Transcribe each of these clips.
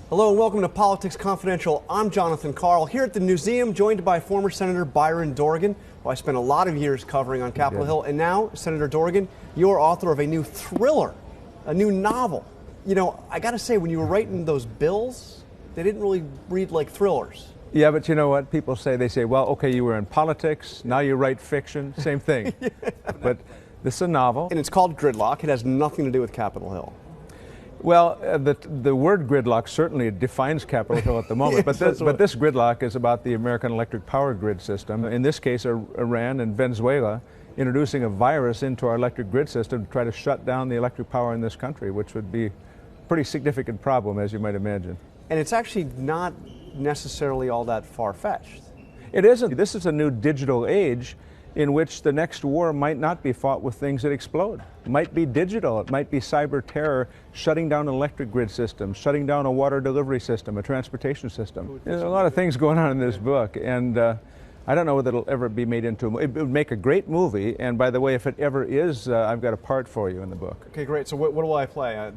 Hello and welcome to Politics Confidential. I'm Jonathan Karl, here at the museum, joined by former Senator Byron Dorgan, who I spent a lot of years covering on Capitol Hill. And now, Senator Dorgan, you're author of a new thriller, a new novel. You know, I got to say, when you were writing those bills, they didn't really read like thrillers. Yeah, but you know what people say? They say, well, okay, you were in politics, now you write fiction, same thing. Yeah. But this is a novel. And it's called Gridlock. It has nothing to do with Capitol Hill. Well, the word gridlock certainly defines Capitol Hill at the moment, Yes, but this gridlock is about the American electric power grid system. In this case, Iran and Venezuela introducing a virus into our electric grid system to try to shut down the electric power in this country, which would be a pretty significant problem, as you might imagine. And it's actually not necessarily all that far-fetched. It isn't. This is a new digital age in which the next war might not be fought with things that explode. It might be digital, it might be cyber terror, shutting down an electric grid system, shutting down a water delivery system, a transportation system. There's a lot of things going on in this book, and I don't know whether it'll ever be made into a movie. It would make a great movie, and by the way, if it ever is, I've got a part for you in the book. Okay, great. So what will I play?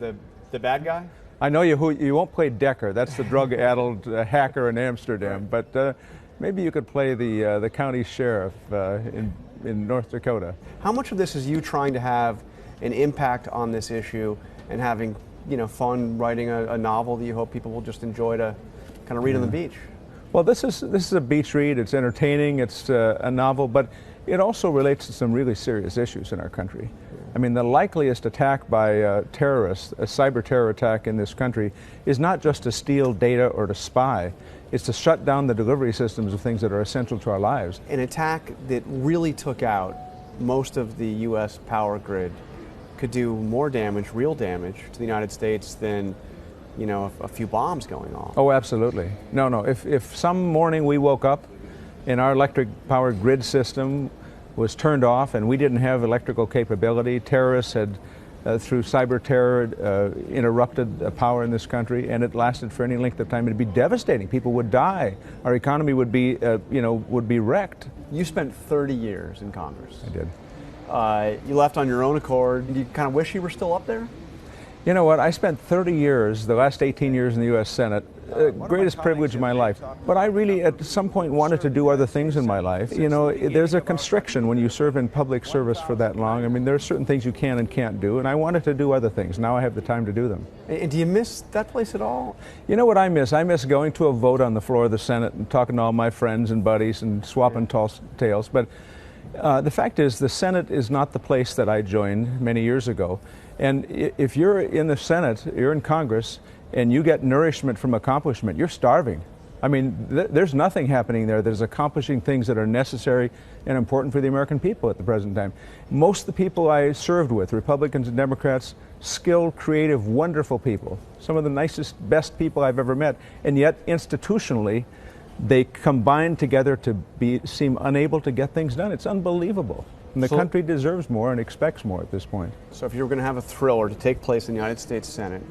The bad guy? I know you won't play Decker. That's the drug-addled hacker in Amsterdam, right. But maybe you could play the county sheriff in North Dakota. How much of this is you trying to have an impact on this issue and having, fun writing a novel that you hope people will just enjoy to kind of read on the beach? Well, this is a beach read. It's entertaining. It's a novel, but it also relates to some really serious issues in our country. I mean, the likeliest attack by terrorists, a cyber terror attack in this country, is not just to steal data or to spy. It's to shut down the delivery systems of things that are essential to our lives. An attack that really took out most of the U.S. power grid could do more damage, real damage, to the United States than, a few bombs going off. Oh, absolutely. No. If some morning we woke up and our electric power grid system was turned off and we didn't have electrical capability, terrorists had through cyber terror interrupted power in this country, and it lasted for any length of time, it'd be devastating. People would die. Our economy would be, would be wrecked. You spent 30 years in Congress. I did. You left on your own accord. Do you kind of wish you were still up there? You know what? I spent 30 years, the last 18 years in the U.S. Senate, greatest privilege of my life. But I really, at some point, wanted to do other things in my life. There's a constriction when you serve in public service for that long. I mean, there are certain things you can and can't do, and I wanted to do other things. Now I have the time to do them. And do you miss that place at all? You know what I miss? I miss going to a vote on the floor of the Senate and talking to all my friends and buddies and swapping tales. But the fact is, the Senate is not the place that I joined many years ago. And if you're in the Senate, you're in Congress, and you get nourishment from accomplishment, you're starving. I mean, there's nothing happening there that is accomplishing things that are necessary and important for the American people at the present time. Most of the people I served with, Republicans and Democrats, skilled, creative, wonderful people, some of the nicest, best people I've ever met, and yet institutionally, they combine together to seem unable to get things done. It's unbelievable. And the country deserves more and expects more at this point. So if you were going to have a thriller to take place in the United States Senate,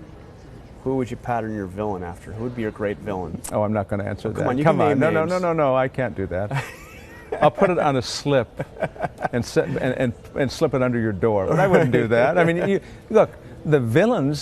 who would you pattern your villain after? Who would be your great villain? Oh, I'm not going to answer that. Come on, Come on. Name names. No, I can't do that. I'll put it on a slip and slip it under your door. But I wouldn't do that. I mean, look, the villains,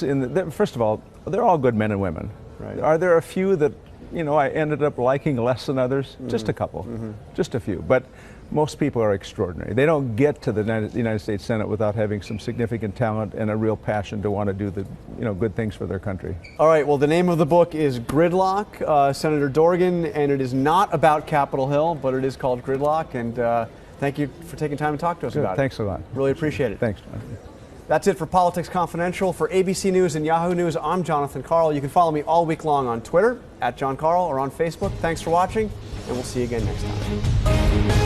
first of all, they're all good men and women. Right. Are there a few that, I ended up liking less than others? Mm-hmm. Just a couple. Mm-hmm. Just a few. But most people are extraordinary. They don't get to the United States Senate without having some significant talent and a real passion to want to do the good things for their country. All right, well, the name of the book is Gridlock, Senator Dorgan, and it is not about Capitol Hill, but it is called Gridlock, and thank you for taking time to talk to us about it. Thanks a lot. Really appreciate it. Thanks, John. That's it for Politics Confidential. For ABC News and Yahoo News, I'm Jonathan Karl. You can follow me all week long on Twitter, @JohnKarl, or on Facebook. Thanks for watching, and we'll see you again next time.